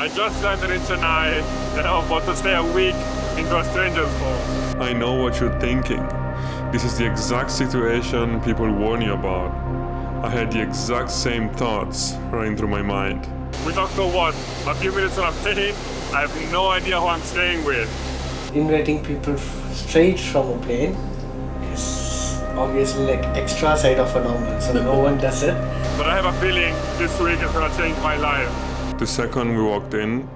I just landed in Chennai and I'm about to stay a week into a stranger's home. I know what you're thinking. This is the exact situation people warn you about. I had the exact same thoughts running through my mind. We talked for what? A few minutes on a plane? I have no idea who I'm staying with. Inviting people straight from a plane is obviously like extra side of a normal, so no one does it. But I have a feeling this week is gonna change my life. The second we walked in,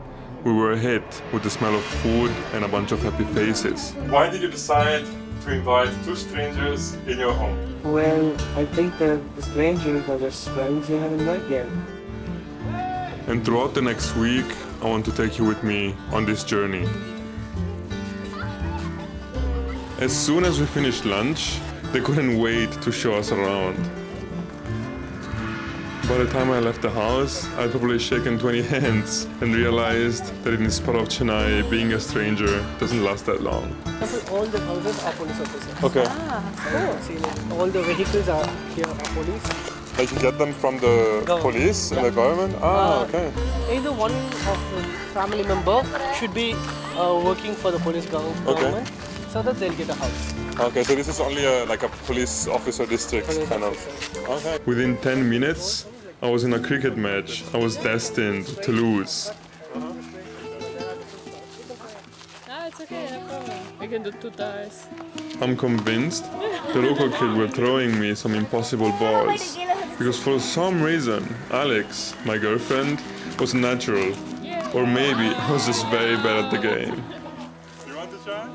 we were hit with the smell of food and a bunch of happy faces. Why did you decide to invite two strangers in your home? Well, I think that the strangers are just friends you haven't met yet. And throughout the next week, I want to take you with me on this journey. As soon as we finished lunch, they couldn't wait to show us around. By the time I left the house, I'd probably shaken 20 hands and realized that in this part of Chennai, being a stranger doesn't last that long. All the houses are police officers. Okay. See, like, all the vehicles are here are police. Like you get them from the police and the government? Okay. Either one of the family member should be working for the police government so that they'll get a house. Okay, so this is only like a police officer district kind of. Okay. Within 10 minutes, I was in a cricket match. I was destined to lose. It's okay, no problem. We can do 2 ties. I'm convinced the local kids were throwing me some impossible balls. Because for some reason, Alex, my girlfriend, was natural. Or maybe I was just very bad at the game. You want to try?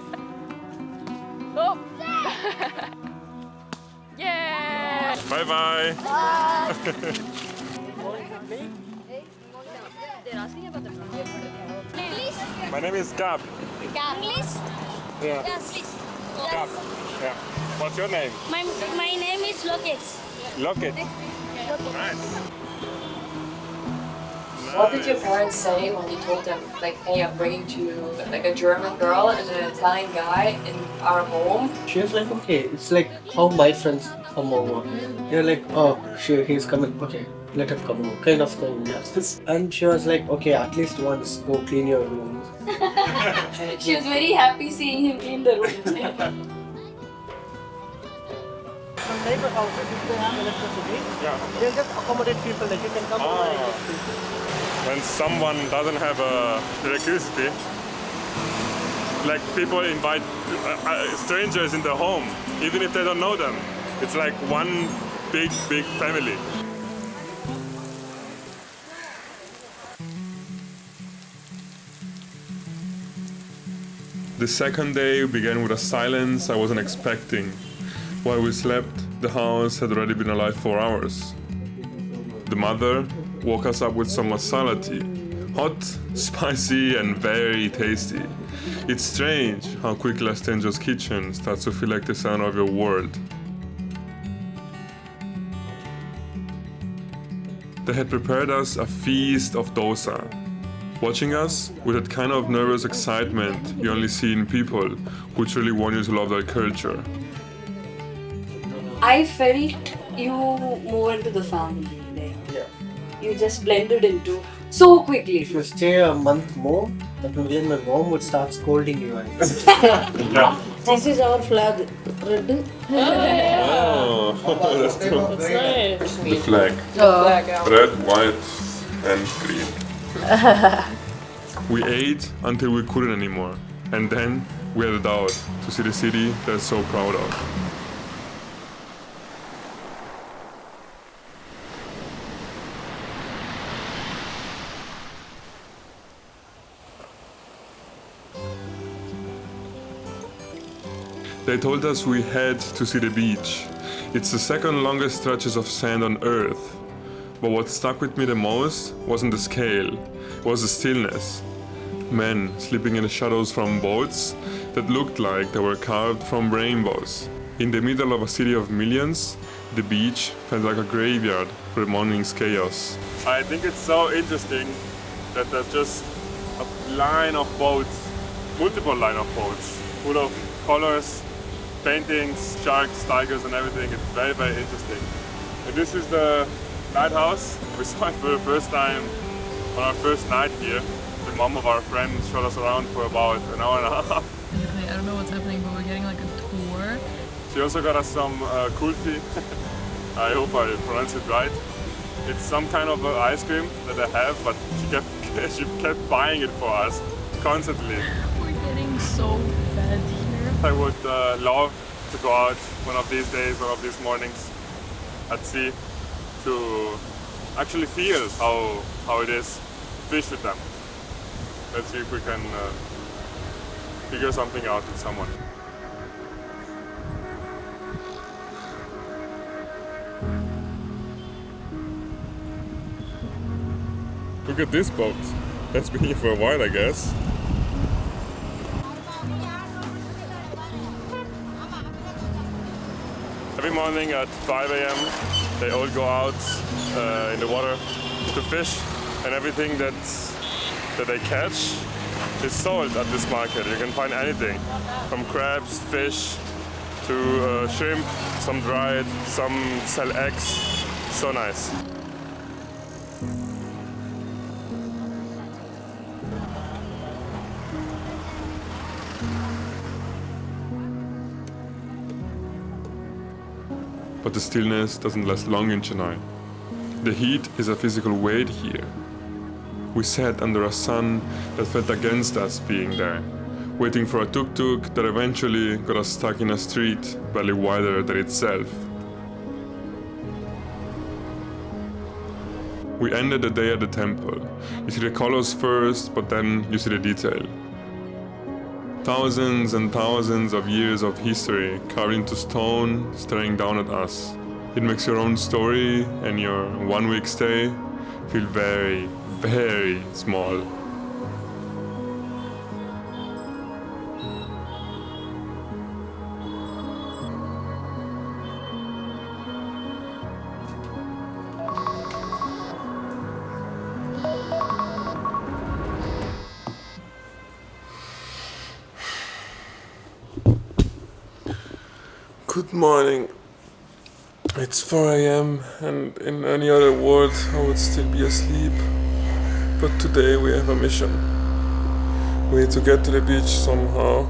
Oh! Yeah! Bye-bye! They're asking about the please. My name is Gab. Gab, please? Yeah. Yes, please. Gab. Yeah. What's your name? My name is Lokesh. Locket. Nice. What did your parents say when you told them, like, hey, I'm bringing to like a German girl and an Italian guy in our home? She was like, okay, it's like how my friends come over. They're like, oh, he's coming, okay, let him come over, kind of thing. Yes. And she was like, okay, at least once, go clean your room. She was very happy seeing him clean the room. Some neighbor houses, if they have electricity, they'll just accommodate people that you can come over and get people. When someone doesn't have electricity, like people invite strangers in their home, even if they don't know them. It's like one big family. The second day began with a silence I wasn't expecting. While we slept, the house had already been alive for hours. The mother woke us up with some masala tea. Hot, spicy, and very tasty. It's strange how quickly a stranger's kitchen starts to feel like the center of your world. They had prepared us a feast of dosa. Watching us with that kind of nervous excitement you only see in people who truly want you to love their culture. I felt you more into the family. Like, you just blended into so quickly. If you stay a month more, that means then my mom would start scolding you. Yeah. This is our flag. Red. Oh, that's cool. It's nice. The flag. Red, white, and green. We ate until we couldn't anymore. And then we headed out to see the city they're so proud of. They told us we had to see the beach. It's the second longest stretches of sand on Earth. But what stuck with me the most wasn't the scale, it was the stillness. Men sleeping in the shadows from boats that looked like they were carved from rainbows. In the middle of a city of millions, the beach felt like a graveyard for the morning's chaos. I think it's so interesting that there's just a line of boats, multiple line of boats, full of colors, paintings, sharks, tigers and everything. It's very interesting. And this is the lighthouse. We saw it for the first time On our first night here, the mom of our friend showed us around for about an hour and a half. Basically, I don't know what's happening, but we're getting like a tour. She also got us some kulfi. I hope I pronounced it right. It's some kind of ice cream that I have, but she kept buying it for us constantly. We're getting so fed here. I would love to go out one of these days, one of these mornings at sea to actually feel how it is to fish with them. Let's see if we can figure something out with someone. Look at this boat. That's been here for a while, I guess. Every morning at 5 a.m. they all go out in the water to fish, and everything that they catch is sold at this market. You can find anything from crabs, fish, to shrimp, some dried, some sell eggs. So nice. But the stillness doesn't last long in Chennai. The heat is a physical weight here. We sat under a sun that felt against us being there, waiting for a tuk-tuk that eventually got us stuck in a street barely wider than itself. We ended the day at the temple. You see the colors first, but then you see the detail. Thousands and thousands of years of history carved into stone, staring down at us. It makes your own story and your 1 week stay feel very, very small. Good morning. It's 4 a.m. and in any other world I would still be asleep. But today we have a mission. We need to get to the beach somehow.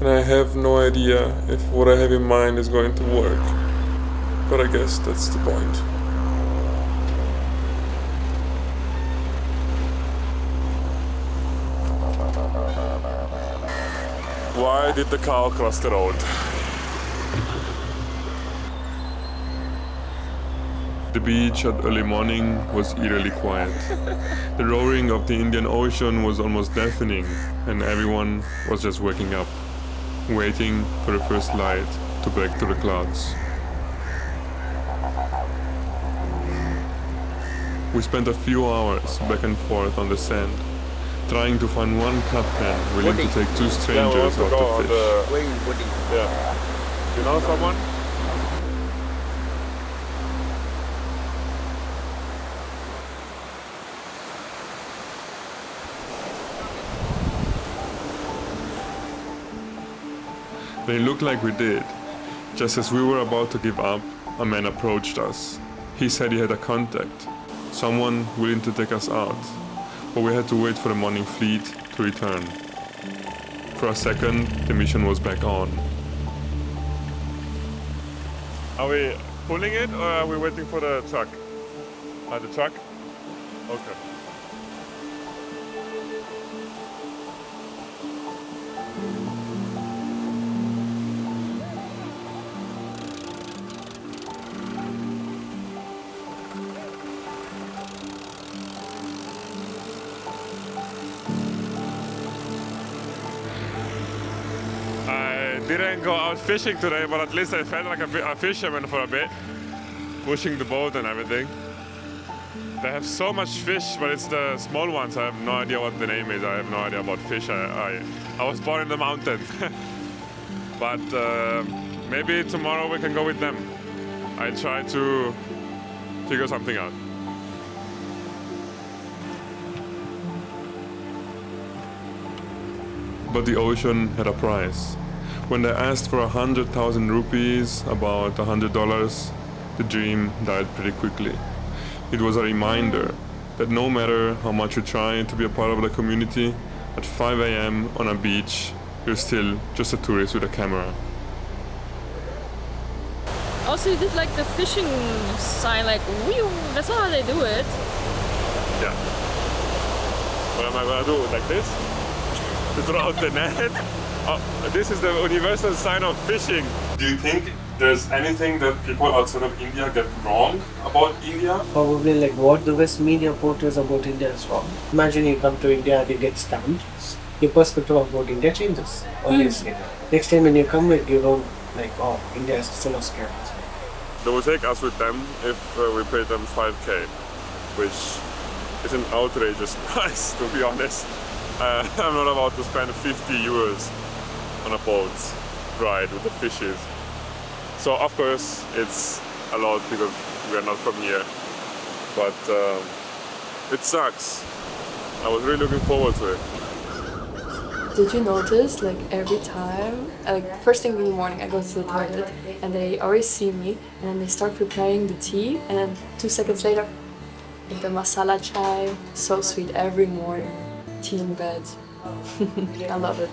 And I have no idea if what I have in mind is going to work. But I guess that's the point. Why did the cow cross the road? The beach at early morning was eerily quiet. The roaring of the Indian Ocean was almost deafening, and everyone was just waking up, waiting for the first light to break through the clouds. We spent a few hours back and forth on the sand, trying to find one captain willing to take two strangers out to fish. Yeah. You know someone? They looked like we did. Just as we were about to give up, a man approached us. He said he had a contact, someone willing to take us out, but we had to wait for the morning fleet to return. For a second, the mission was back on. Are we pulling it or are we waiting for the truck? The truck? Okay. I didn't go out fishing today, but at least I felt like a fisherman for a bit, pushing the boat and everything. They have so much fish, but it's the small ones. I have no idea what the name is. I have no idea about fish. I was born in the mountains. But maybe tomorrow we can go with them. I try to figure something out. But the ocean had a price. When they asked for 100,000 rupees, about $100, the dream died pretty quickly. It was a reminder that no matter how much you try to be a part of the community, at 5 a.m. on a beach, you're still just a tourist with a camera. Also, you did like the fishing sign, like, whew, that's not how they do it. Yeah. What am I gonna do? Like this? To throw out the net? Oh, this is the universal sign of fishing. Do you think there's anything that people outside of India get wrong about India? Probably like what the West media portrays about India is wrong. Imagine you come to India and you get stamped. Your perspective about India changes, obviously. Next time when you come, you don't like, oh, India is full of scams. They will take us with them if we pay them 5k, which is an outrageous price, to be honest. I'm not about to spend 50 euros on a boat ride with the fishes. So of course it's a lot because we are not from here, but it sucks. I was really looking forward to it. Did you notice, like every time, like first thing in the morning I go to the toilet and they always see me and then they start preparing the tea and then 2 seconds later, like the masala chai, so sweet every morning, tea in bed. I love it.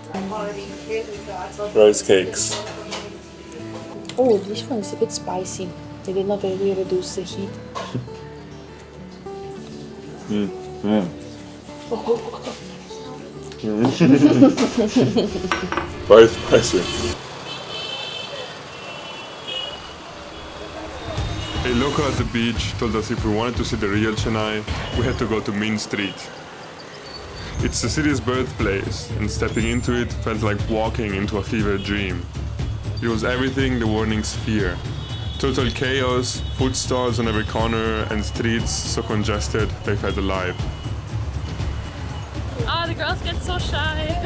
Rice cakes. Oh, this one is a bit spicy. They did not really reduce the heat. Very spicy. A local at the beach told us if we wanted to see the real Chennai, we had to go to Main Street. It's the city's birthplace, and stepping into it felt like walking into a fever dream. It was everything the warnings fear. Total chaos, food stalls on every corner, and streets so congested they felt alive. Oh, the girls get so shy.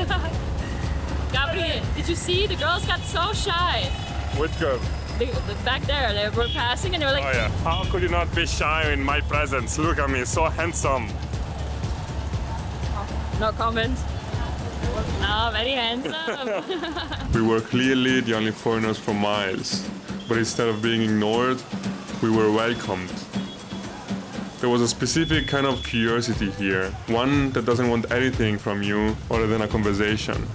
Gabriel, did you see? The girls got so shy. Which girl? Back there, they were passing and they were like, Oh yeah, how could you not be shy in my presence? Look at me, so handsome. no comment. No, very handsome. We were clearly the only foreigners for miles, but instead of being ignored, we were welcomed. There was a specific kind of curiosity here, one that doesn't want anything from you other than a conversation.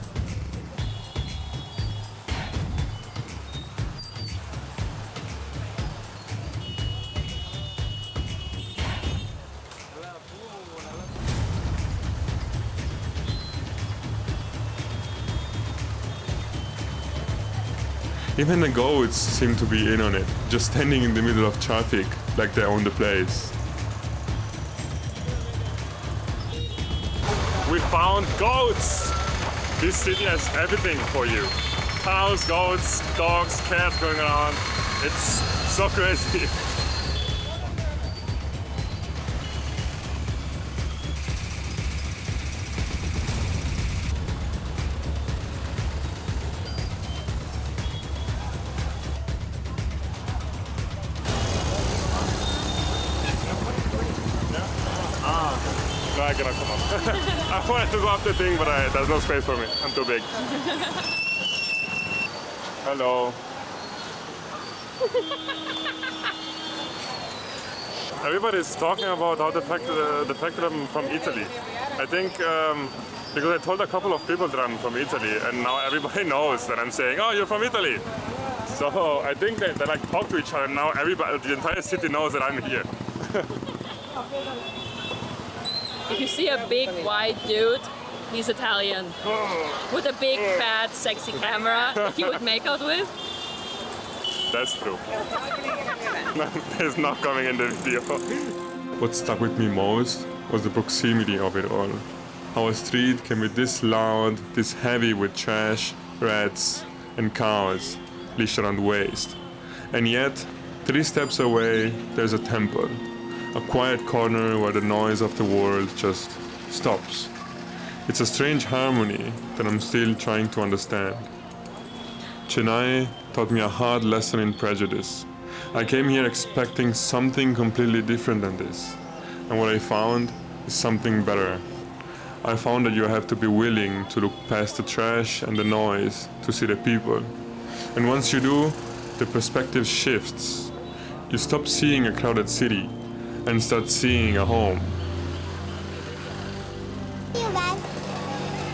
Even the goats seem to be in on it, just standing in the middle of traffic, like they own the place. We found goats! This city has everything for you. Cows, goats, dogs, cats going around. It's so crazy. No, I cannot come up. I wanted to go up the thing, but there's no space for me. I'm too big. Hello. Everybody's talking about how the fact that I'm from Italy. I think because I told a couple of people that I'm from Italy, and now everybody knows that I'm saying, "Oh, you're from Italy." So I think they like talk to each other. Now everybody, the entire city knows that I'm here. If you see a big white dude, he's Italian. With a big, fat, sexy camera that he would make out with. That's true. It's not coming in the video. What stuck with me most was the proximity of it all. How a street can be this loud, this heavy with trash, rats, and cows leashed around waste. And yet, 3 steps away, there's a temple. A quiet corner where the noise of the world just stops. It's a strange harmony that I'm still trying to understand. Chennai taught me a hard lesson in prejudice. I came here expecting something completely different than this. And what I found is something better. I found that you have to be willing to look past the trash and the noise to see the people. And once you do, the perspective shifts. You stop seeing a crowded city and start seeing a home.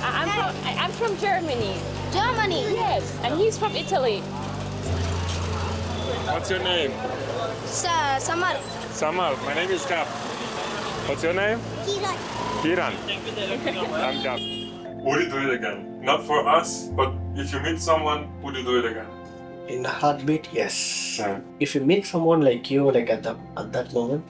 I'm from Germany. Germany. Yes, and he's from Italy. What's your name? Samar. Samar. My name is Kap. What's your name? Kiran. Kiran. I'm Kap. Would you do it again? Not for us, but if you meet someone, would you do it again? In a heartbeat, yes. Yeah. If you meet someone like you, like at that moment,